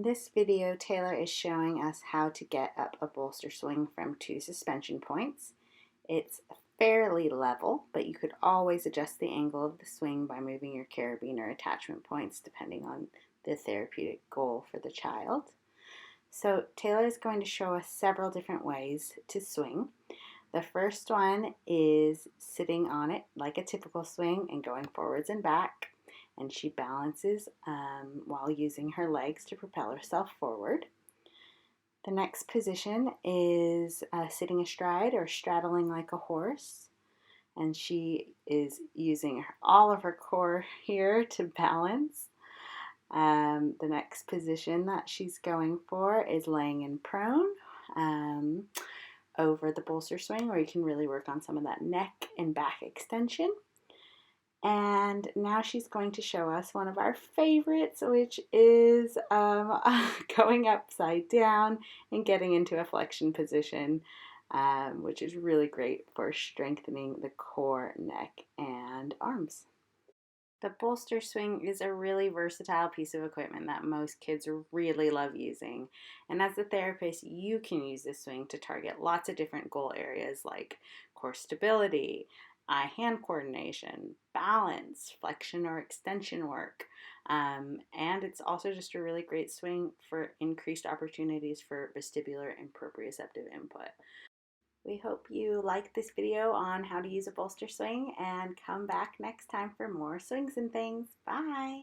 In this video, Taylor is showing us how to get up a bolster swing from 2 suspension points. It's fairly level, but you could always adjust the angle of the swing by moving your carabiner attachment points depending on the therapeutic goal for the child. So Taylor is going to show us several different ways to swing. The first one is sitting on it like a typical swing and going forwards and back. And she balances while using her legs to propel herself forward. The next position is sitting astride or straddling like a horse. And she is using all of her core here to balance. The next position that she's going for is laying in prone over the bolster swing, where you can really work on some of that neck and back extension. And now she's going to show us one of our favorites, which is going upside down and getting into a flexion position, which is really great for strengthening the core, neck, and arms. The bolster swing is a really versatile piece of equipment that most kids really love using. And as a therapist, you can use this swing to target lots of different goal areas like core stability, eye-hand coordination, balance, flexion or extension work. And it's also just a really great swing for increased opportunities for vestibular and proprioceptive input. We hope you liked this video on how to use a bolster swing, and come back next time for more swings and things. Bye!